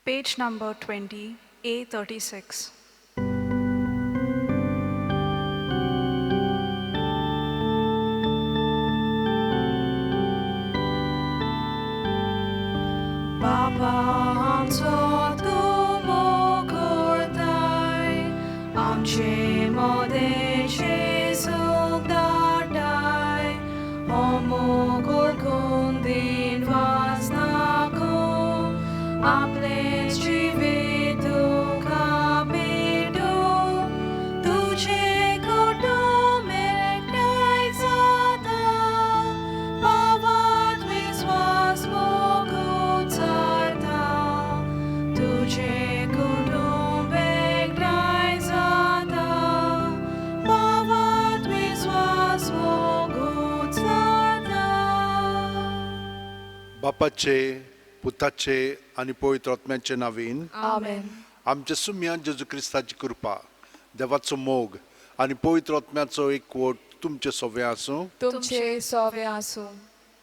Page number 20, A36. Baba amco tumu kurtai, amche modeche sugdatai, homo kurkundin vasnakum, aples civitu capitu, tuce kutumek daizata, pavat viswas mokutsarta, tuce kutumek daizata, pavat viswas mokutsarta. बापाचे पुताचे आणि पवित्र आत्म्याचे नावीन Amen. आमच्या सुम्या जेजू क्रिस्ताची कृपा देवाचो मोग आणि पवित्र आत्म्याचो एकवट तुमचे सगळे आसूं. तुमचे सोवे आसूं.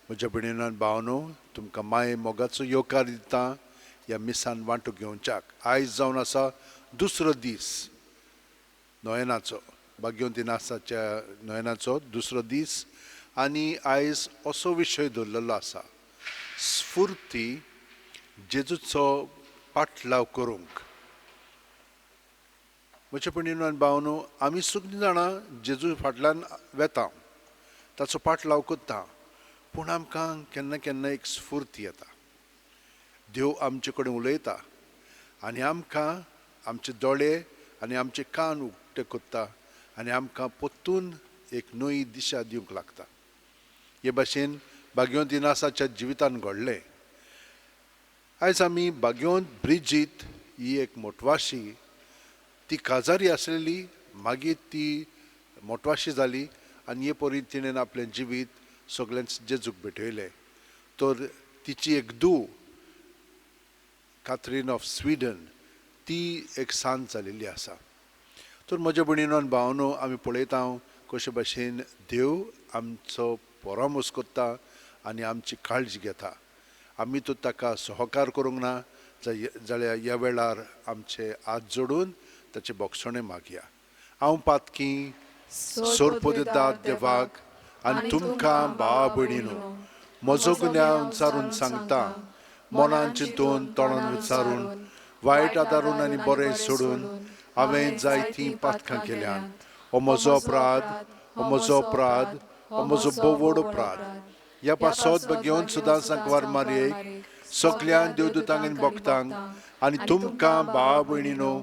म्हज्या भयणीनो आनी भावनो तुमकां माये मोगाचो येवकार दिता ह्या मिसान वांटो घेवच्याक. आयज जावन आसा दुसरो दीस नोयनाचो भाग्यवंतीनासाच्या नोयनाचो दुसरो दीस आनी आयज असो विशय धरलेलो आसा स्फूर्ती जेजूचो पाटलाव करूंक. म्हज्या भयणीनो आनी भावनो आमी सगळीं जाणां जेजू फाटल्यान वेता ताचो पाटलाव करता पूण आमकां केन्ना केन्ना एक स्फूर्ती येता. देव आमचे कडेन उलयता आनी आमकां आमचे दोळे आनी आमचे कान उक्ते करता आनी आमकां परतून एक नवी दिशा दिवंक लागता. हे भाशेन भाग्यवंतीनासाच्या जिवितान घडलें. आयज आमी भाग्यवंत ब्रिजीत ही एक मोटवाशी ती काजारी आसलेली मागीर ती मोटवाशी जाली आनी हे परी तिणेन आपलें जिवीत सगळ्यांक जेजूक भेटयलें. तर तिची एक धूव कॅथरीन ऑफ स्वीडन ती एक सांत जालेली आसा. तर म्हज्या भयणीनो आनी भावनो आमी पळयता कशे भाशेन देव आमचो परामोस करता आनी आमची काळजी घेता. आमी तो ताका सहकार करूंक ना जाल्यार ह्या वेळार आमचे हात जोडून ताचे बोगसणे मागया. हांव पातकी सोरपो दिता देवाक आनी तुमकां भावा भयणीनो म्हजो गुन्यांव विचारून सांगता. मनान चिंतून तोंडान विचारून वायट आदारून आनी बरें सोडून हांवें जायतीं पातकां केल्यात. हो म्हजो अपराध, हो म्हजो अपराध, हो म्हजो भोव व्हड अपराध. ह्या पासत घेवन सुद्दां सांकवार मारयेक सगळ्या देवदूतांक आनी भक्तांक आनी तुमकां भावा भयणीनो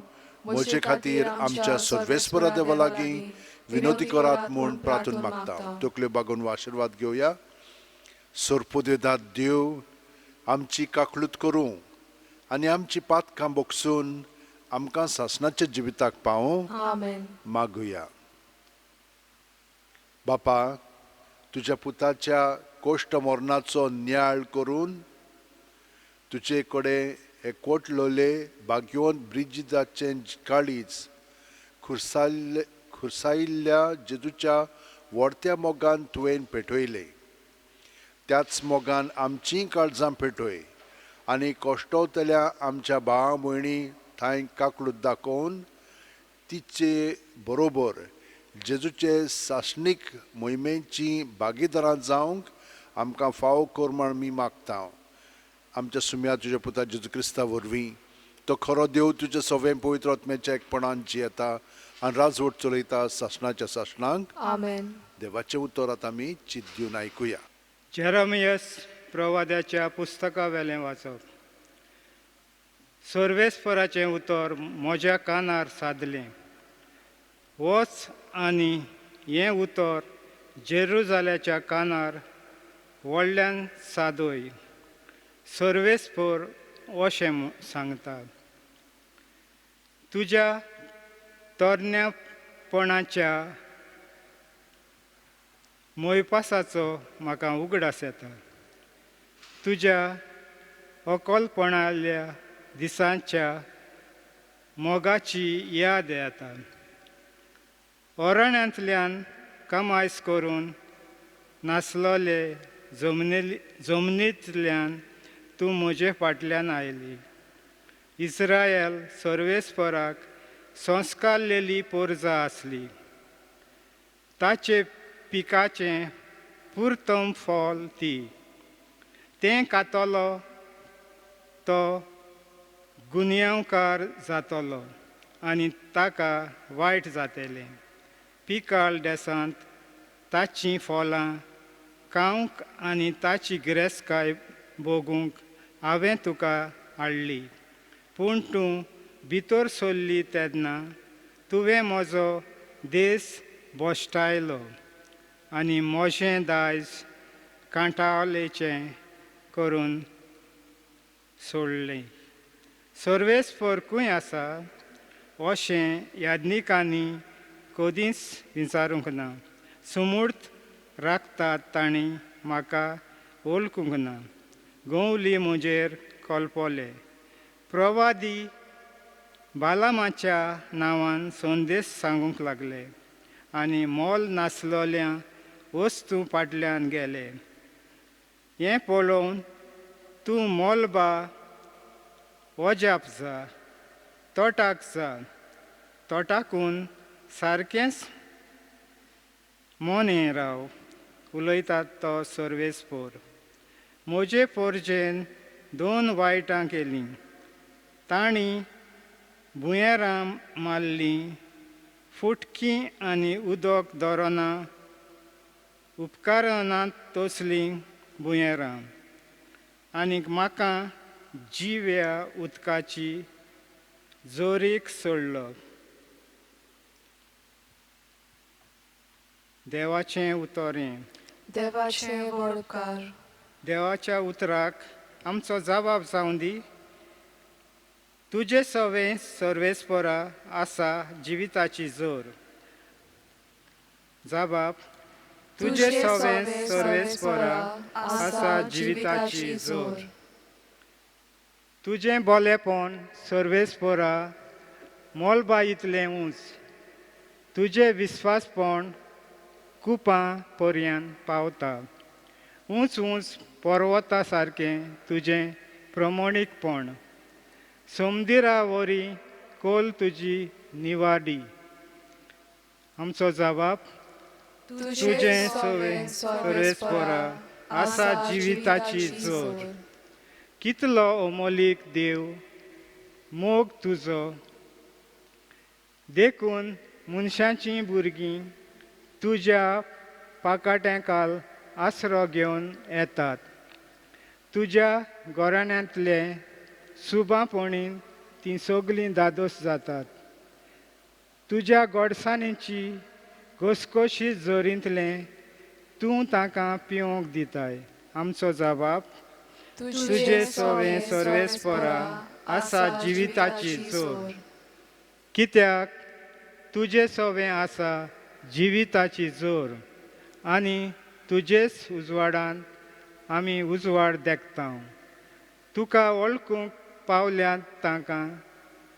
म्हजे खातीर आमच्या सर्वेस्परा देवा लागीं विनोदी करात म्हूण प्रार्थून मागता. तकल्यो बागोवन आशिर्वाद घेवया. सोरपोदेदात देव आमची काकलूत करूं आनी आमची पातकां बोगसून आमकां सासणाच्या जिविताक पावूं. आमेन. मागुया. बापा तुज्या पुताच्या कोश्ट मरणाचो न्याय करून तुजे कडेन हे कोटलोले भाग्यवंत ब्रिजिताचें काळीज खुरसायिल्ल्या जेजूच्या व्हडत्या मोगान तुवें पेटयलें. त्याच मोगान आमचीं काळजां पेटय आनी कोश्टवतल्या आमच्या भावा भयणी थंय काकलूत दाखोवन तिचे बरोबर जेजूचे सासणीक मोहिमेची भागीदारां जावंक आमकां फावो कर म्हण मी मागता. आमच्या सुम्या तुज्या पुता जेजू क्रिस्ता वरवीं तो खरो देव तुजे सगळे पवित्र आत्म्याच्या एकपणान जियेता आनी राजवट चलयता सासणाच्या सासणांक. आमेन. देवाचें उतर आतां आमी चित दिवन आयकुया. जेरमियस प्रवाद्याच्या पुस्तका वेलें वाचप. सर्वेस्पराचें उतर म्हज्या कानार सादलें. वच आनी हें उतर जेरुजाल्याच्या कानार व्हडल्यान सादय. सर्वेस्पर अशें सांगता. तुज्या तरण्यापणाच्या मोयपासाचो म्हाका उगडास येता. तुज्या अकोलपणाल्या दिसांच्या मोगाची याद येता. अरण्यांतल्यान कमायस करून नासलोले जमनींतल्यान तूं म्हजे फाटल्यान आयली. इस्रायल सर्वेस्पराक संस्कारलेली पोरजां आसली. ताचे पिकाचें पुर्तम फळ ती. तें खातलो तो गुन्यांवकार जातलो आनी ताका वायट जातलें. पिकाळ देसांत ताचीं फळां खावंक आनी ताची गिरेस्तकाय भोगूंक हांवें तुका हाडली. पूण तूं भितर सरली तेन्ना तुवें म्हजो देस बोश्टायलो आनी म्हजें दायज कांटावलेचें करून सोडलें. सर्वेस्परकूय आसा अशें याज्ञिकांनी कधीच विचारूंक ना. सुमूर्त राखतात तांणी म्हाका वळखूंक ना. गवली म्हजेर कळपले. प्रवादी बालामाच्या नांवान संदेश सांगूंक लागले आनी मोल नासलोल्या वस्तू फाटल्यान गेले. हें पळोवन तूं मोलबा वजाप जा, तोटाक जा. तोटाकून सारकेंच मोने राव, उलयतात तो सर्वेस्पर. म्हजे पोरजेन 2 वायटां केलीं. तांणी भुंयेरां मारलीं, फुटकीं आनी उदक दोरोना उपकारनांत तोसलीं भुंयेरां. आनीक म्हाका जिव्या उदकाची जोरीक सोडलो. देवाचें उतोरें. देवाचें वळकार. देवाच्या उतराक आमचो जबाब जावं दी. तुजे सवें सर्वेस्परा आसा जिविताची जोर. जबाब. तुजे सवें सर्वेस्परा आसा जिविताची जोर. तुजें बोलेपण सर्वेस्परा मोलबा इतलें उंच. तुजें विस्वासपण कुपां पर्यंत पावता. उंच उंच पर्वता सारकें तुजें प्रमाणीकपण. समदिरा वरी कोल तुजी निवाडी. आमचो जबाब. तुजें सवें सर्वेस्परा आसा जिविताची जोर. कितलो अमोलीक देव मोग तुजो. देखून मनशांचीं भुरगीं तुज्या पाकाट्यांकाल आसरो घेवन येतात. तुज्या घराण्यांतले सुबापणीन तीं सगलीं दादोस जातात. तुज्या गोडसाणीची घसघशीत जोरींतलें तूं तांकां पिवंक दिताय. आमचो जबाब. तुजे सवें सर्वेस्परा आसा जिविताची जोर. कित्याक तुजे सवें आसा जिविताची जोर आनी तुजेच उजवाडांत आमी उजवाड देखता. तुका वळखूंक पावल्यांत तांकां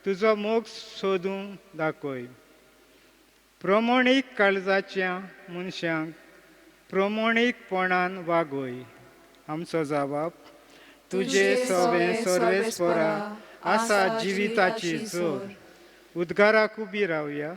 तुजो मोग सोदूंक दाखय. प्रमाणीक काळजाच्या मनशांक प्रमाणीकपणान वागय. आमचो जबाब. तुजे सवें सर्वेस्परा आसा जिविताची जोर. उद्गाराक उबी रावया.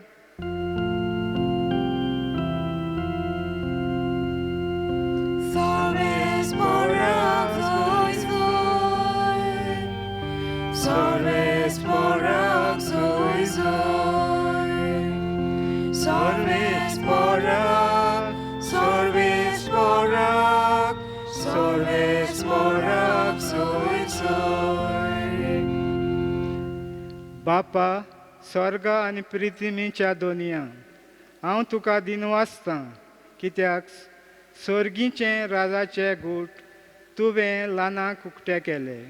सर्वेस्पराक जोय जोय. सर्वेस्पराक, सर्वेस्पराक, सर्वेस्पराक जोय जोय. बापा स्वर्ग आनी पृथ्वीच्या दोनया हांव तुका दिनवासतां. कित्याक सर्गीचें राजाचें गूट तुवें ल्हानाक उक्तें केलें.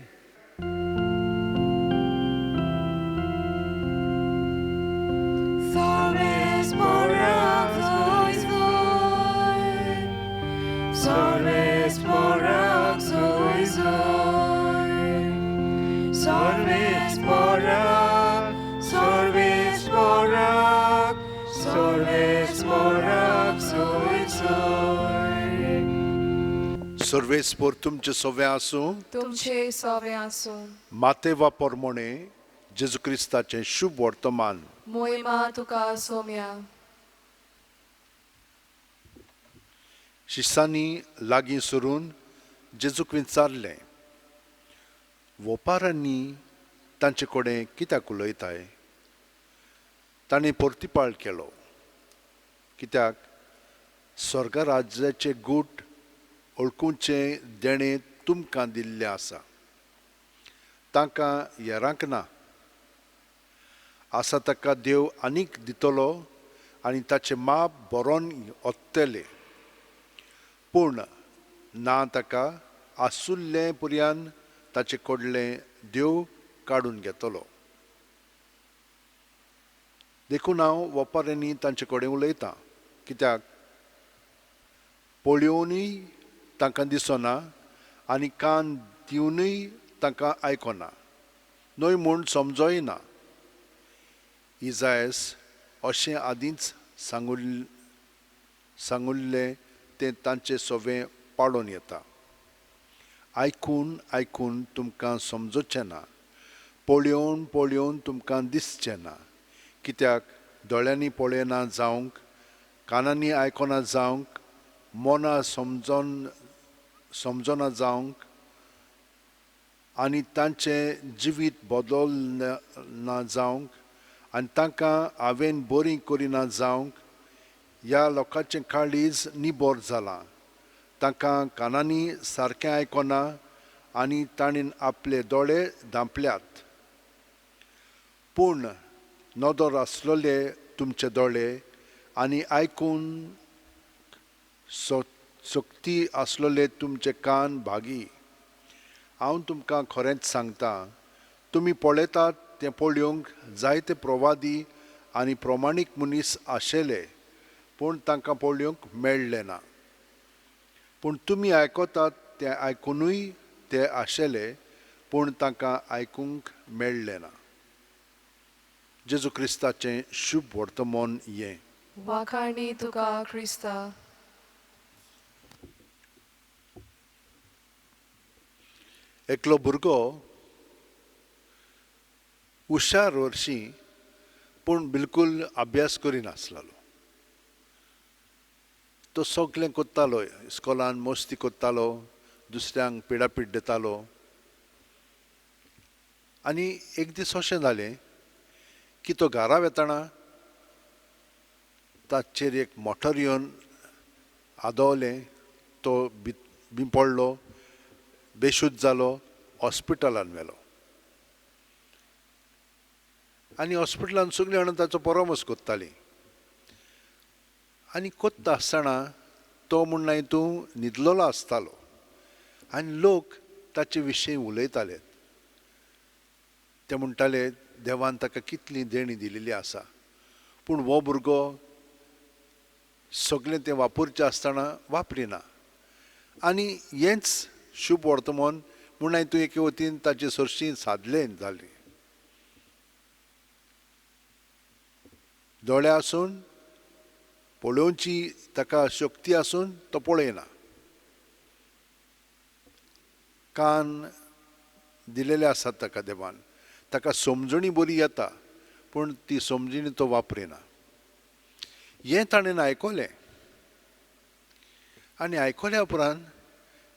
सर्वेस्पराक जोय जोय. सर्वेस्पराक जोय जोय. सर्वेस्पराक, सर्वेस्पराक, सर्वेस्पराक जोय जोय. सर्वेस्पर तुमचे सवें आसूं. तुमचे सवें आसूं. मातेवा पोरमोणे जेजू क्रिस्ताचें शुभ वर्तमान मोहिमा तुका सोम्या. शिष्यांनी लागीं सरून जेजूक विचारलें, वोपारांनी तांचे कडेन कित्याक उलयताय? तांणी परतिपाळ केलो, कित्याक स्वर्ग राज्याचे गूट ओळखूचें देणें तुमकां दिल्लें आसा, तांकां येरांक ना. आसा ताका देव आनीक दितलो आनी ताचें माप बरोवन ओत्तलें. पूण ना ताका आसुल्ले पर्यान ताचे कडलें देव काडून घेतलो. देखून हांव वोपाऱ्यांनी तांचे कडेन उलयतां, कित्याक पळयोवनूय तांकां दिसना आनी कान दिवनूय तांकां आयकना, न्हय म्हूण समजोयना. इजायस अशें आदींच सांगुल्लें तें तांचे सवें पाडून येता. आयकून आयकून तुमकां समजोचें ना, पळयोवन पळयोवन तुमकां दिसचें ना. कित्याक दोळ्यांनी पळयना जावंक, कानांनी आयकना जावंक, मना समजोना जावंक आनी तांचें जिवीत बदलना जावंक आनी तांकां हांवें बरीं करिना जावंक ह्या लोकांचें काळीज निबोर जालां. तांकां कानांनी सारकें आयकना आनी ताणीन आपले दोळे धांपल्यात. पूण नदर आसलोले तुमचे दोळे आनी आयकून सक्ती आसलोले तुमचे कान भागी. हांव तुमकां खरेंच सांगतां, तुमी पळयतात तें पळोवंक जायते प्रवादी आनी प्रमाणीक मनीस आशिल्ले, पूण तांकां पळोवंक मेळ्ळें ना. पूण तुमी आयकतात तें आयकूनूय ते आशिल्ले, पूण तांकां आयकूंक मेळ्ळें ना. जेजू क्रिस्ताचें शुभ वर्तमान हें. वाखाणी तुका क्रिस्ता. एकलो भुरगो हुशार वर्शी पूण बिलकूल अभ्यास करिनासलो. तो सगळें कोत्तालो, इस्कॉलान मस्ती कोत्तालो, दुसऱ्यांक पिडापीट दितालो. आनी एक दीस अशें जालें की तो घरा वेताना ताचेर एक मोटर येवन आदवलें, तो बी पडलो, बेशुद्ध जालो, हॉस्पिटलान व्हेलो. आनी हॉस्पिटलान सगळीं जाणां ताचो परामर्श कोत्तालीं. आनी कोत्ता आसतना तो म्हूण हितूं न्हिदलोलो आसतालो आनी लोक ताचे विशीं उलयताले. ते म्हणटाले देवान ताका कितली देणी दिलेली आसा, पूण हो भुरगो सगळें तें वापरचें आसतना वापरिना. आनी हेंच शुभ वर्तमान म्हूण हितूं एके वतीन ताचे सरशीं सादलें जालें. दोळे आसून पळोवची ताका शक्ती आसून तो पळयना. कान दिलेले आसात ताका देवान, ताका समजणी बरी येता, पूण ती समजणी तो वापरिना. हें ताणें आयकलें आनी आयकल्या उपरांत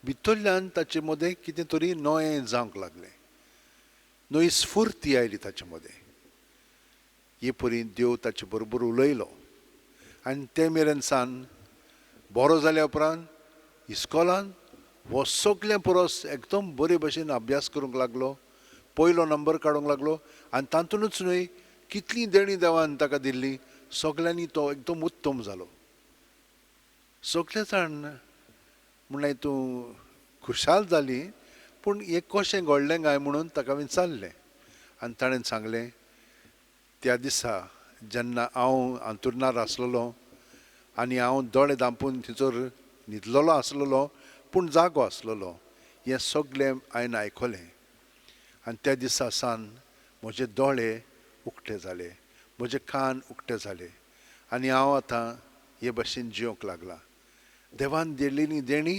भितरल्यान ताचे मदें कितें तरी नवें जावंक लागलें. नवी स्फूर्ती आयली ताचे मदें. हे परी देव ताचे बरोबर उलयलो आनी ते मेरेन सान बरो जाल्या उपरांत इस्कॉलान हो सगळें परस एकदम बरे भशेन अभ्यास करूंक लागलो, पयलो नंबर काडूंक लागलो. आनी तातूंतच न्हय, कितली देणी देवान ताका दिल्ली, सगळ्यांनी तो एकदम उत्तम जालो. सगळे जाण म्हण हितूं खुशाल जाली. पूण हें कशें घडलें काय म्हणून ताका विचारलें. आनी ताणें सांगलें, त्या दिसा जेन्ना हांव अंथरुणार आसलेलो आनी हांव दोळे धांपून थंयसर न्हिदलेलो आसलेलो पूण जागो आसलेलो, हें सगळें हांवें आयकलें. आनी त्या दिसा सावन म्हजे दोळे उक्ते जाले, म्हजे कान उक्ते जाले आनी हांव आतां हे भाशेन जिवंक लागलां. देवान दिल्ली देणी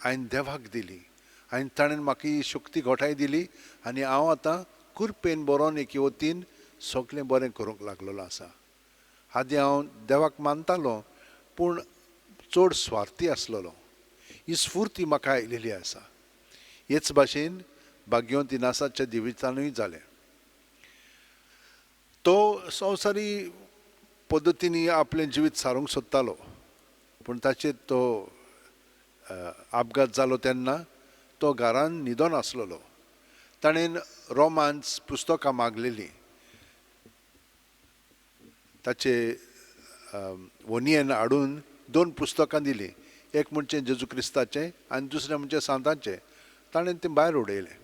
हांवें देवाक दिली आनी ताणें म्हाका ही शक्ती घोटाय दिली आनी हांव आतां कुरपेन बरोवन एके वतीन सगळें बरें करूंक लागलेलो आसा. आदी हांव देवाक मानतालो पूण चड स्वार्थी आसलेलो. ही स्फूर्ती म्हाका आयिल्ली आसा. हेच भाशेन भाग्यवंत इनासाच्या जिवितानूय जालें. तो संवसारी पद्दतींनी आपलें जिवीत सारूंक सोदतालो पूण ताचेर तो अपघात जालो तेन्ना तो घरान न्हिदोन आसलेलो. ताणें रोमांस पुस्तकां मागलेलीं. ताचे वोनयेन हाडून 2 पुस्तकां दिलीं. एक म्हणजे जेजू क्रिस्ताचें आनी दुसरें म्हणजे सांताचें. ताणें तें भायर उडयलें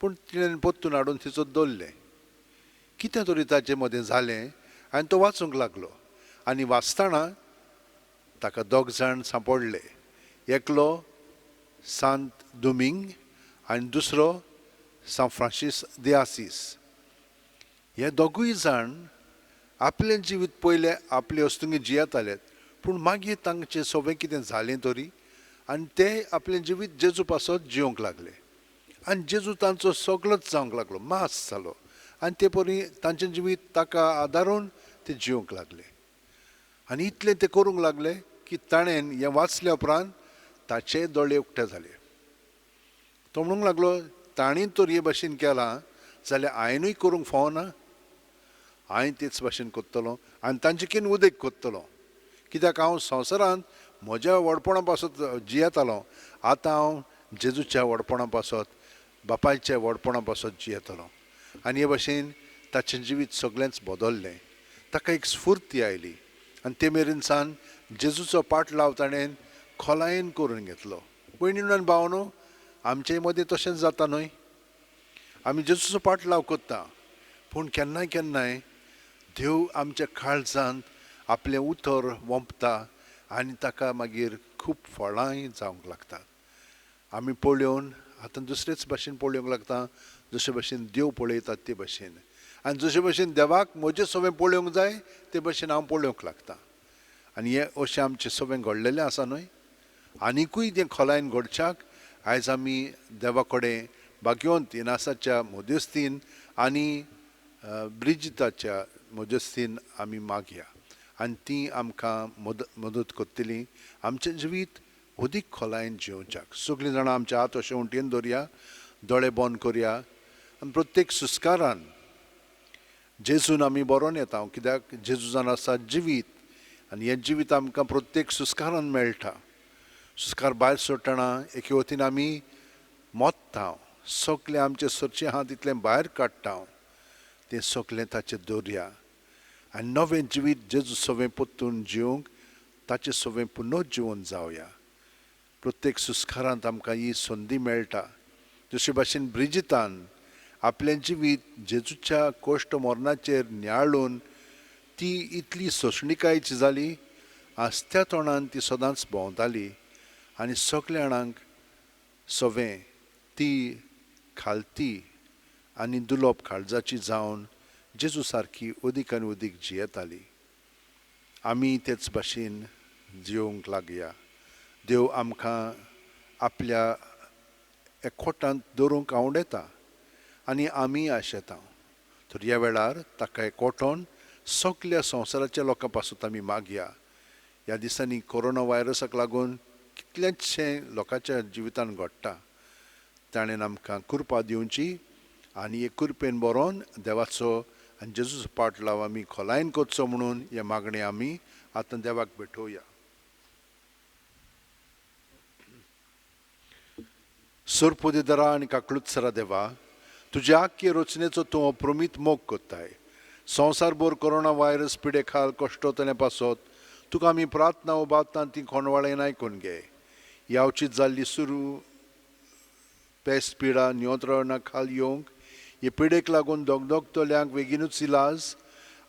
पूण तिणें परतून हाडून थंयसर दवरलें. कितें तरी ताचे मदें जालें आनी तो वाचूंक लागलो. आनी वाचतना ताका 2 जाण सांपडले. एकलो सांत दोमिंग आनी दुसरो सांत फ्रांसीस दे आसीस. हे दोगूय जाण आपलें जिवीत पयलें आपले अस्तुंगी जियेताले पूण मागीर तांचें सगळें कितें जालें तरी आनी ते आपलें जिवीत जेजू पासत जियोंक लागले. आनी जेजू तांचो सगळोच जावंक लागलो, मास जालो आनी ते परी तांचें जिवीत ताका आदारून ते जियोंक लागले. आनी इतलें ते करूंक लागले की ताणें हें वाचल्या उपरांत ताचे दोळे उक्ते जाले. तो म्हणूंक लागलो तांणी तर हे भाशेन केलां जाल्यार हांवेंनूय करूंक फावना. हांवें तेच भाशेन कोत्तलो आनी तांचे केन उदेक कोत्तलो. कित्याक हांव संवसारांत म्हज्या व्हडपणा पासत जियेतालो. आतां हांव जेजूच्या व्हडपणा पासत बापायच्या व्हडपणा पासत जियेतालो. आनी हे भाशेन ताचें जिवीत सगळेंच बदल्लें. ताका एक स्फूर्ती आयली आनी ते मेरेन सावन जेजूचो पाट लाव ताणें खोलायेन करून घेतलो. भयणीनो आनी भावनो, आमचे मदें तशेंच जाता न्हय. आमी जेजूचो पाट लाव कोत्ता पूण केन्नाय केन्नाय देव आमच्या काळजांत आपलें उतर वंपता आनी ताका मागीर खूब फळांय जावंक लागतात. आमी पळोवन आतां दुसरेच भाशेन पळोवंक लागता जशे भाशेन देव पळयतात ते भाशेन. आनी जशे भाशेन देवाक म्हजें सगळें पळोवंक जाय ते भाशेन हांव पळोवंक लागता. आनी हें अशें आमचें सगळें घडलेलें आसा न्हय. आनिकूय तें खोलायेन घडच्याक आयज आमी देवा कडेन भाग्यवंत इनासाच्या मध्यस्थीन आनी ब्रिजिताच्या मध्यस्थीन आमी मागया आनी ती आमकां मदत करतली आमचें जिवीत अदीक खोलायेन जिवच्याक. सगळीं जाणां आमचे हात अशें उंटेन दवरया, दोळे बंद करया आनी प्रत्येक सुस्कारान जेजून आमी बरोवन येता. कित्याक जेजूजान आसा जिवीत आनी हें जिवीत आमकां प्रत्येक सुस्कारान मेळटा. सुस्कार भायर सोडटना एके वतीन आमी मोत्ता, सगळें आमचें सरचें आहा तितलें भायर काडटा. तें सगळें ताचें दवरया आनी नवें जिवीत जेजू सगळें परतून जिवंक ताचें सगळें पुनर्जिवन जावया. प्रत्येक सुस्कारांत आमकां ही संदी मेळटा. जशे भाशेन ब्रिजितान आपलें जिवीत जेजूच्या कोश्ट मरणाचेर नियाळून ती इतली सोंसणीकायेची जाली. आस्त्या तोंडान ती सदांच भोंवताली आनी सगळ्या जाणांक सवें ती खालती आनी दुलोप काळजाची जावन जेजू सारकी अदीक आनी अदीक जियेताली. आमी तेच भाशेन जिवंक लागया. देव आमकां आपल्या एकवटांत दवरूंक आवडटा आनी आमी आशेता. तर ह्या वेळार ताका एकवटोन सगळ्या संवसाराच्या लोकां पासून आमी मागया. ह्या दिसांनी कोरोना व्हायरसाक लागून कितलेशे लोकांच्या जिवितान घडटा. ताणें आमकां कृपा दिवची आनी हे कृपेन बरोवन देवाचो आनी जेजूचो पाट लाव आमी खोलायेन करचो म्हणून हे मागणे आमी आतां देवाक भेटोवया. सोरपोदेदरा आनी काकळुत्सरा देवा, तुज्या आख्खे रचनेचो तूं अप्रमीत मोग कोत्ताय. संवसारभर कोरोना व्हायरस पिडे खाल कश्टोतले पासत तुका आमी प्रार्थना उबारता ती खोणवाळेन आयकून घे. यावचीत जाल्ली सुरू पेस्ट पिडा नियंत्रणा खाल येवंक, हे पिडेक लागून दोगदोगतल्यांक बेगीनूच इलाज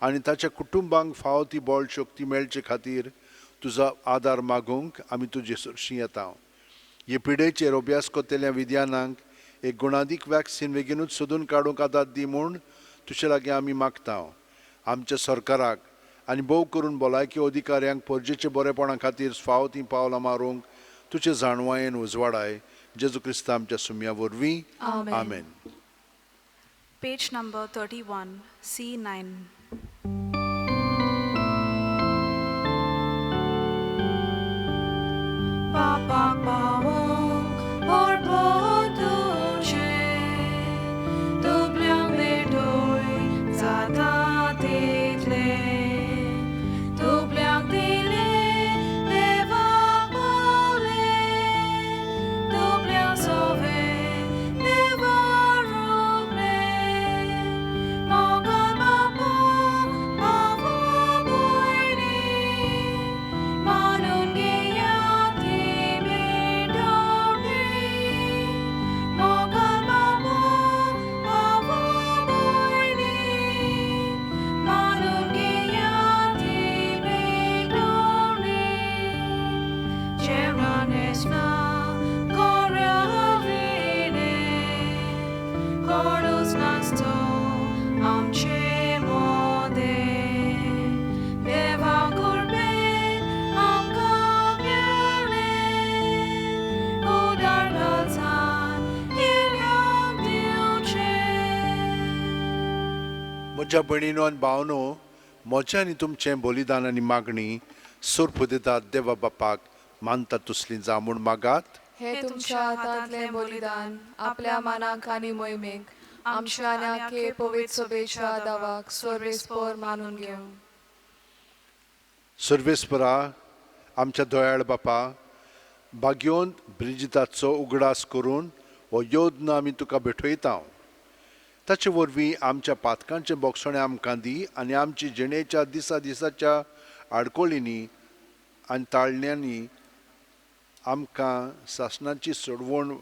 आनी ताच्या कुटुंबांक फावो ती बळ शक्ती मेळचे खातीर तुजो आदार मागूंक आमी तुजे सरशीं येता. हे पिडेचेर अभ्यास करतल्या विद्यानांक एक गुणादीक वॅक्सीन बेगीनूच सोदून काडूंक आदार दी म्हूण तुजे लागीं आमी मागता. आमच्या सरकाराक आनी भोव करून भलायकी अधिकाऱ्यांक परजेच्या बरेपणा खातीर फावो ती पावलां मारूंक तुजे जाणवायेन उजवाडाय. जेजू क्रिस्त आमच्या सुमया वरवीं. आमेन. Page number 31, C9. Papa pawong orbo tuche, dubliang bedoy zata title, dubliang tile neva pole, dubliang sove neva ruble, mogan mapong mavaboyni, manun gayati bedori, mogan mapong mavaboyni, manun gayati bedori, Chevrones na Korea vine, Chorus nasto amche mode, Beva kurbe am kapiale, Udar kalsan ilyam diuche. म्हज्या भयणीनो आनी भावनो, म्हजें आनी तुमचें बलिदान आनी मागणी सूर पुदितात देवा बापाक मानता तुसली जा म्हूण मागात. हे तुमच्या हातांतले बलिदान आपल्या मानाक आनी मोहिमेक आमच्या आनी आखे पवित्र सभेच्या दावाक सर्वेस्पर मानून घेवं. सर्वेस्परा, आमच्या दयाळ बापा, भाग्योन ब्रिजिताचो उगडास करून हो योद्न आमी तुका भेटयता. ताचे वरवीं आमच्या पातकांचें बोगसणें आमकां दी आनी आमची जिणेच्या दिसाच्या आडकोळींनी आनी ताळण्यांनी आमकां सासणाची सोडवण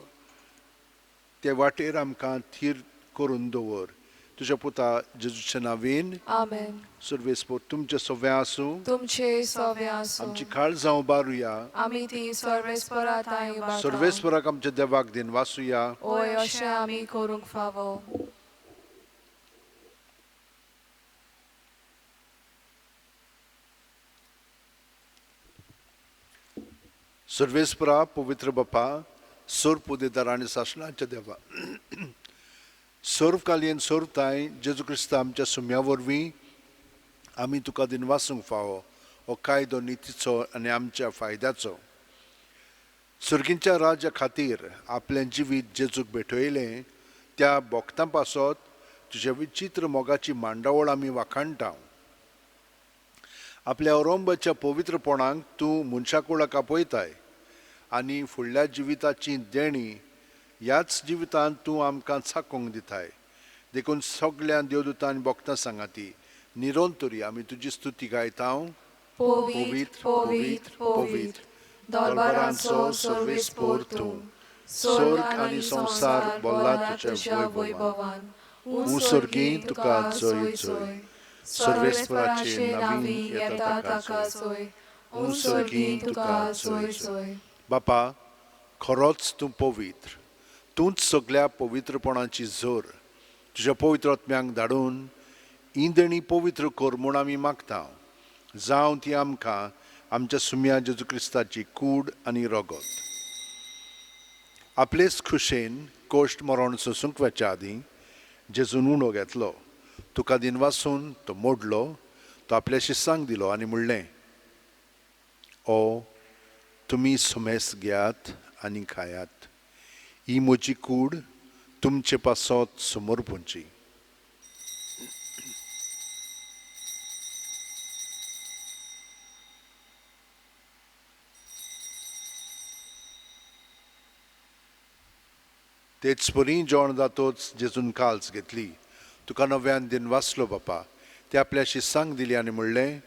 ते वाटेर आमकां थीर करून दवर. तुज्या पुता जेजूच्या नांवेन आमेन. सर्वेस्पर तुमचे सव्या आसूं. तुमचे सव्य आसूं. आमची काळ जावं बारुया. आमी ती सर्वेस्पराताय उबारता. सर्वेस्पराक आमच्या देवाक दिन वासुया. ओय अशें आमी करूंक फावो. सर्वेस्परा, पवित्र बापा, सोर पुदेदार आनी सासणाच्या देवा, सर्वकालीन सर्वताय जेजू क्रिस्त आमच्या सुम्या वरवीं आमी तुका दिन वासूंक फावो हो कायदो नितीचो आनी आमच्या फायद्याचो. सर्गींच्या राज्या खातीर आपलें जिवीत जेजूक भेटयलें त्या भोगतां पासत तुज्या विचित्र मोगाची मांडावळ आमी वाखाणटा. आपल्या औरंबाच्या पवित्रपणाक तूं मनशा कुळाक आपयताय आनी फुडल्या जिविताची देणी ह्याच जिवितांत तूं आमकां चाकोंक दिताय. देखून सगळ्या देवदूतांनी भोगतां सांगाती निरोंतरी आमी तुजी स्तुती गायता. पवित्र पवित्र पवित्र दरबारांचो सर्वेस्पर तूं. स्वर्ग आनी संसार भल्ला तुज्या वैभवान. उसर्गीं तुका जय जय. सर्वेस्पराचे नांवी येता ताका जय. उसर्गीं तुका जय जय. बापा, खरोच तूं पवित्र. तूंच सगळ्या पवित्रपणाची जोर. तुज्या पवित्र आत्म्यांक धाडून ही देणी पवित्र कर म्हूण आमी मागता. जावं ती आमकां आमच्या सुम्या जेजू क्रिस्ताची कूड आनी रगत. आपलेच खुशेन कोश्ट मरण सोंसूंक वच्या आदीं जेजून उणो घेतलो. तुका दिन वासून तो मोडलो. तो आपल्या शिस्सांक दिलो आनी म्हणलें, ओ तुमी सोमेस घेयात आनी खायात. ही म्हजी कूड तुमचे पासत समोर पोंची. तेच परी जेवण जातोच जेजून काल्स घेतली. तुका नव्यान दिन वाचलो बापा. ते आपल्या शिस्सांक दिली आनी म्हणलें,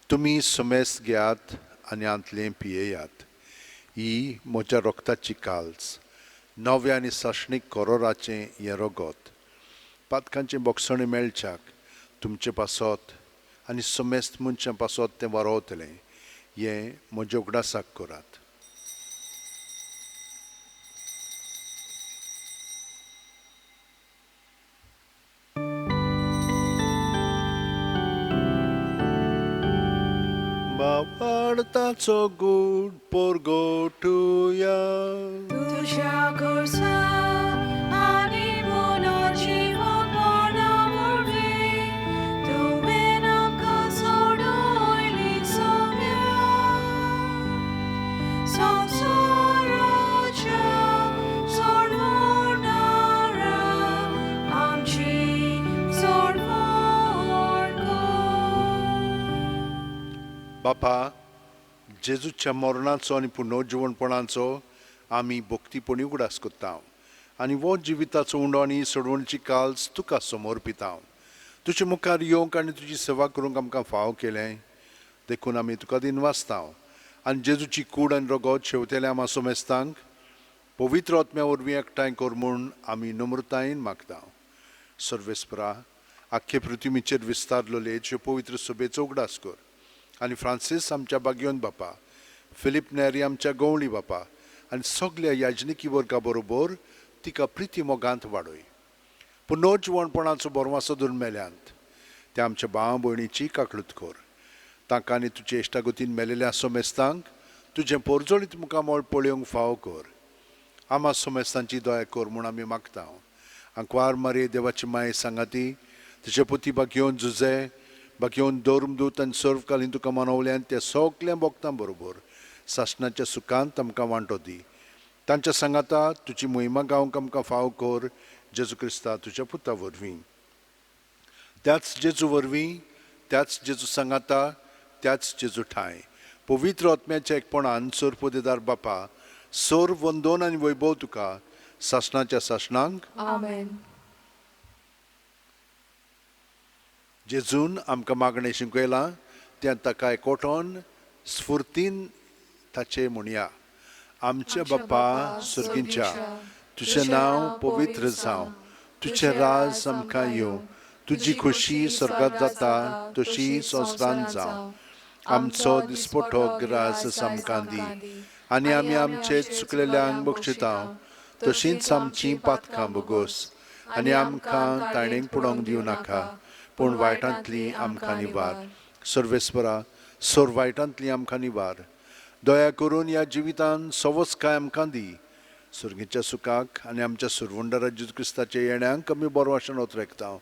तुमी सोमेस घेयात आनी आंतलें पियेयात. ही म्हज्या रोगताची काल्स, नव्या आनी साशणीक कोरोराचें हें रगत. पातकांचें बोगसणें मेळच्याक तुमचे पासत आनी सोमेस्त मनशां पासत तें वारोवतलें. हें म्हज्या उगडासाक करात. वाडताचो गूड पोरगोटुया. तुझ्या घरचा आणि पुनर्जीवन बापा, जेजूच्या मरणाचो आनी पुनर्जीवनपणाचो आमी भक्तीपणी उगडास कोत्ता आनी वो जिविताचो उंडो आनी सोडवणची काल्स तुका समर्पिता. तुजे मुखार येवंक आनी तुजी सेवा करूंक आमकां फाव केलें देखून आमी तुका दिन वाचता आनी जेजूची कूड आनी रगत शेवतेल्या आमा सोमेस्तांक पवित्र आत्म्या वरवीं एकठांय कर म्हूण आमी नम्रतायेन मागता. सर्वेस्परा, आख्खे पृथ्वीचेर विस्तारलो लेच पवित्र सभेचो उगडास कर आनी फ्रांसीस आमच्या बागयोन बापा, फिलीप नेरी आमच्या गवळी बापा आनी सगळ्या याजनिकी वर्गा बरोबर तिका प्रिती मोगांत वाडय. पुनर्जीवनपणाचो बरवासो धरून मेल्यांत त्या आमच्या भाव भयणीची काकळूत कर. तांकां आनी तुजे इश्टागतीन मेलेल्या सोमेस्तांक तुजें पोरजोळीत मुखामोळ पळोवंक फाव कर. आमा सोमेस्तांची दया कर म्हूण आमी मागता. आंकवार मारे देवाची माय सांगाती तुजे पुती बागयोन जुजे बागयोन दौरमदूत आनी सर्वकालीन तुका मनवल्यान त्या सगळ्या भक्तां बरोबर सासणाच्या सुखांत आमकां वांटो दी. तांच्या सांगाता तुजी महिमा गावंक आमकां फाव कर. जेजू क्रिस्ता तुज्या पुता वरवीं, त्याच जेजू वरवीं, त्याच जेजू सांगाता, त्याच जेजू ठाय पवित्र आत्म्याच्या एकपणान सोर पोदेदार बापा, सोर वंदन आनी वैभव तुका सासणाच्या सासणांक. आमेन. जेजून आमकां मागणें शिकयलां तें ताका एकवटोन स्फुर्तीन ताचे म्हणया. आमच्या बापा सुर्गींच्या, तुजें नांव पवित्र जावं, तुजें राज आमकां येवं, तुजी खुशी स्वर्गांत जाता तशी संवसारांत जावं. आमचो दिसपटो गिरास आमकां दी आनी आमी आमचे चुकलेल्यांक बक्षिता तशींच आमचीं पातकां बोगोस आनी आमकां तायणेक पडोवंक दिवं नाका पूण वायटांतली आमकां निवार. सर्वेस्परा, सोर वायटांतली आमकां निवार. दया करून ह्या जिवितान सवस्काय आमकां दी. सुर्गीच्या सुखाक आनी आमच्या सुरवंडा जेजू क्रिस्ताच्या येण्याक आमी बरवाशेन ओतरेकता.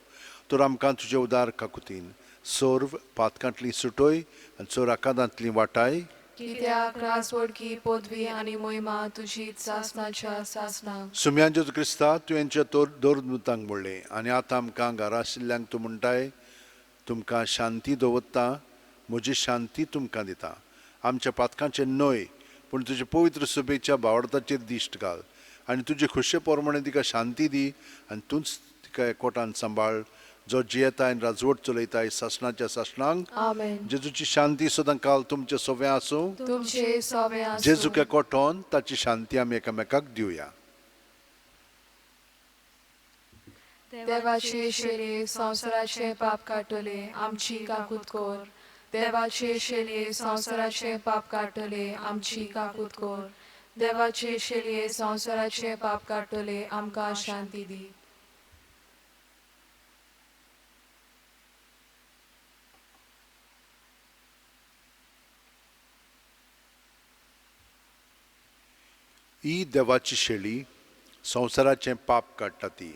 तर आमकां तुजे उदार काकुतीन सोर्व पातकांतली सुटोय आनी चोर आकांतांतली वाटाय. कित्याक रासवडकी पदवी आनी मोहिमा तुजी सासणाच्या सासणांक. सुम्यान जेजू क्रिस्ता तुवेंच्या दौरदूतांक म्हणलें आनी आतां आमकां घरा आशिल्ल्यांक तूं म्हणटाय तुमकां शांती दवरता, म्हजी शांती तुमकां दिता. आमच्या पातकांचें न्हय पूण तुजे पवित्र सभेच्या भावडाचेर दिश्ट घाल आनी तुजे खुशे पोरमणे तिका शांती दी आनी तूंच तिका एकवटान सांबाळ जो जियेताय आनी राजवट चलयताय सासणाच्या सासणांक. आमेन. जेजूची शांती सदां काल तुमचे सोबे आसूं. तुमचे सोबे आसूं. जेजूक एकवटोन ताची शांती आमी एकामेकाक दिवया. देवाचे शेले संवसाराचे पाप काडटले आमची काकूत कोर. देवाचे शेले संवसाराचे पाप काडटले आमची काकूत कोर. देवाचे शेले संवसाराचे पाप काडटले आमकां शांती दी. ही देवाची शेळी संवसाराचें पाप काडटा ती.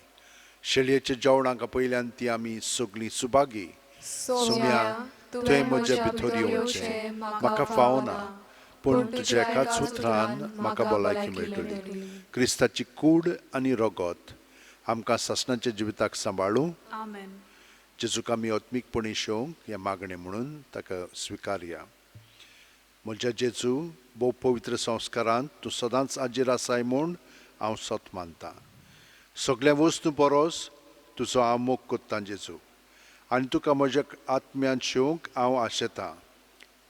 शेळयेच्या जेवणाक पयल्यान ती आमी सगळीं सुभागी. सोम्या, तुवें म्हजे भितर येवचें म्हाका फावना पूण तुज्या एकाच उतरान म्हाका भलायकी मेळटली. क्रिस्ताची कूड आनी रगत आमकां सासणाच्या जिविताक सांबाळूं. Amen. जेजूक आमी आत्मीकपणी शेवंक हें मागणें म्हणून ताका स्विकारया. म्हज्या जेजू, भोव पवित्र संस्कारांत तूं सदांच हाजीर आसाय म्हूण हांव सत मानतां. सगळ्या वस्तू परस तुजो हांव मोग कोत्तां जेजू आनी तुका म्हज्या आत्म्यान शेवंक हांव आशेतां.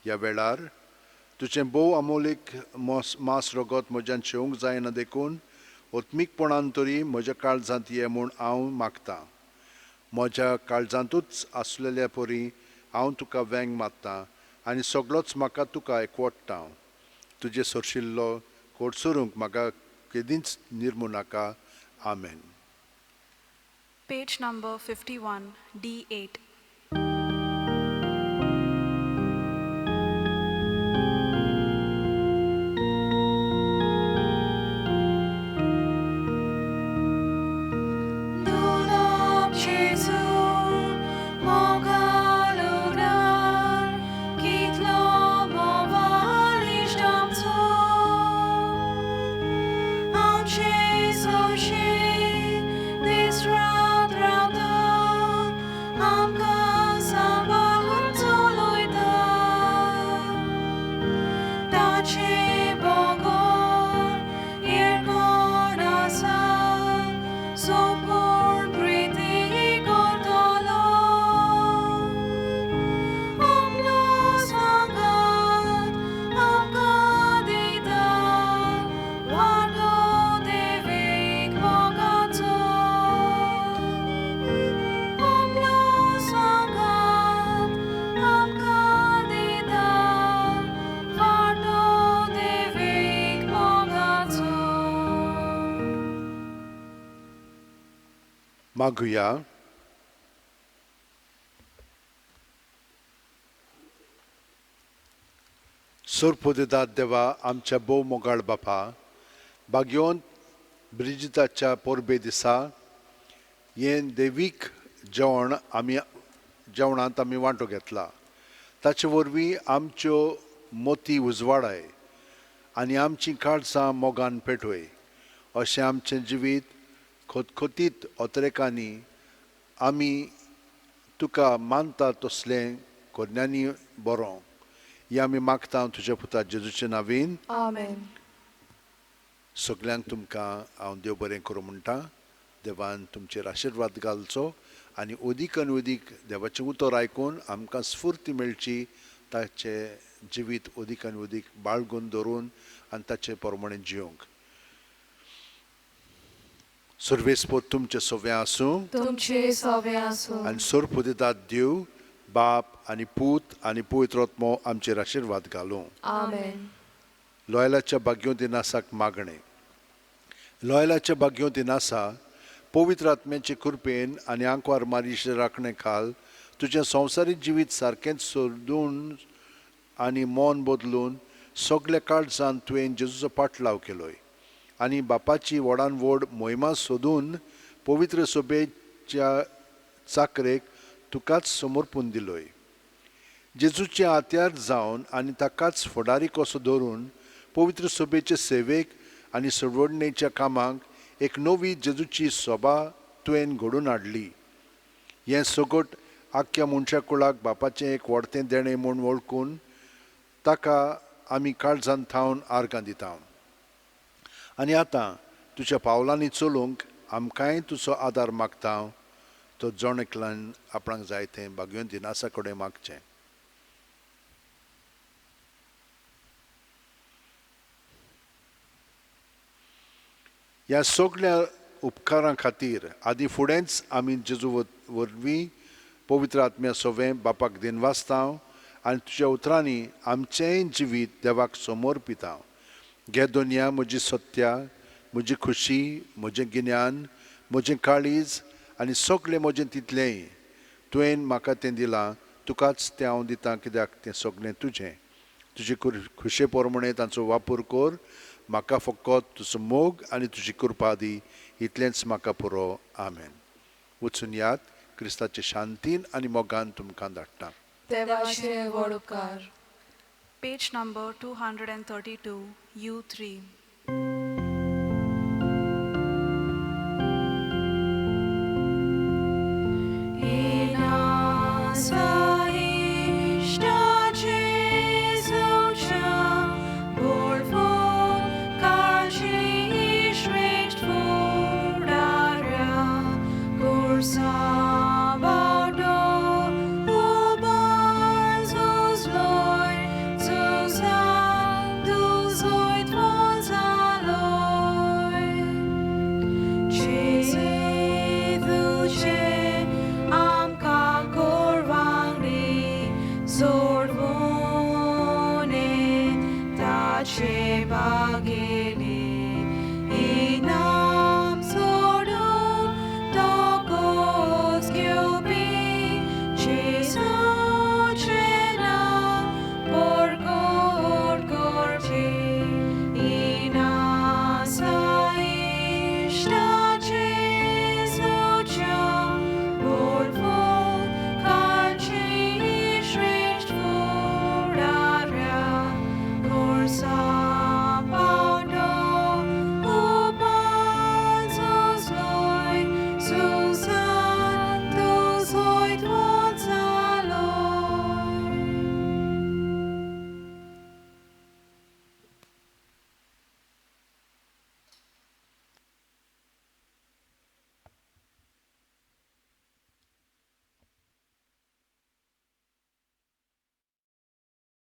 ह्या वेळार तुजें भोव अमोलीक मास रगत म्हज्यान शेवंक जायना देखून ओत्मीकपणान तरी म्हज्या काळजांत ये म्हूण हांव मागतां. म्हज्या काळजांतूच आसलेल्या परी हांव तुका वेंग मात्तां आनी सगळोच म्हाका तुका एकवटता. तुजे सरशिल्लो कोडसुरूंक म्हाका केदींच निर्मू नाका. आमेन. Page number 51, D8. Dunam Jesu, mogalunar, kitlo mowalish damco. Am Jesu she, this round, am मागुया. सुरपुदिदात देवा आमच्या बोव मोगाळ बापा, बागयोन ब्रिजिताच्या पोरबे दिसा हे देवीक जेवणांत आमी वांटो घेतला. ताचे वरवीं आमच्यो मोती उजवाडाय आनी आमचीं काळजां मोगान पेटोय. अशें आमचें जिवीत खोतखोतीत ओतरेकांनी आमी तुका मानता तसलें कोन्यांनी बरो. हें आमी मागता तुज्या पुता जेजूच्या नांवीन. आमेन. सगल्यांक तुमकां हांव देव बरें करूं म्हणटा. देवान तुमचेर आशिर्वाद घालचो आनी अदीक देवाचें उतर आयकून आमकां स्फूर्ती मेळची, ताचें जिवीत अदीक आनी अदीक बाळगून दवरून आनी ताचे प्रमाणें जियोंक. सर्वेस्पोत तुमचे सोवें आसूं तुमचे सवे आसूं आनी सोरपुदितात देव बाप आनी पूत आनी पवित्र आत्मो आमचेर आशिर्वाद घालूं. आमेन. लॉयलाच्या भाग्यो दिनासाक मागणें. लॉयलाच्या भाग्यो दिनासा पवित्र आत्म्याचे कृपेन आनी आंकवार मारीचे राखणे खाल तुजें संवसारीक जिवीत सारकेंच सोदून आनी मोन बदलून सगल्या काळजान तुवें जेजूचो पाटलाव केलोय आनी बापाची व्हडान व्हड मोहिमा सोदून पवित्र सोबेच्या चाकरेक तुकाच समर्पून दिलोय. जेजूचे आत्यार जावन आनी ताकाच फुडारी कसो धरून पवित्र सोबेचे सेवेक आनी सोडवणेच्या कामाक एक नवी जेजूची सोबा तुवें घडोवन हाडली. हें सगट आख्या मनशा कुळाक बापाचें एक व्हडतें देणें म्हूण वळखून ताका आमी काळजान थावन आर्गां दिता. आनी आतां तुज्या पावलांनी चलूंक आमकांय तुजो आदार मागता. तो जण एकल्यान आपणाक जाय तें भाग्योन दिनासा कडेन मागचें. ह्या सगळ्या उपकारां खातीर आदी फुडेंच आमी जेजू वरवीं पवित्र आत्म्या सोवें बापाक दिनवासता आनी तुज्या उतरांनी आमचेंय जिवीत देवाक समर्पिता. घे दोनया म्हजी सत्या, म्हजी खुशी, म्हजें गिन्यान, म्हजें काळीज आनी सगळें म्हजें तितलेंय तुवें म्हाका तें दिलां. तुकाच तें हांव दितां कित्याक तें सगळें तुजें. तुजे खुशे प्रमाणें तांचो वापर कर. म्हाका फकत तुजो मोग आनी तुजी कृपा दी. इतलेंच म्हाका पुरो. आमेन. वचून यात. क्रिस्ताचे शांतीन आनी मोगान तुमकां धाडटा. देवाचे व्हड उपकार. Page number 232, U3.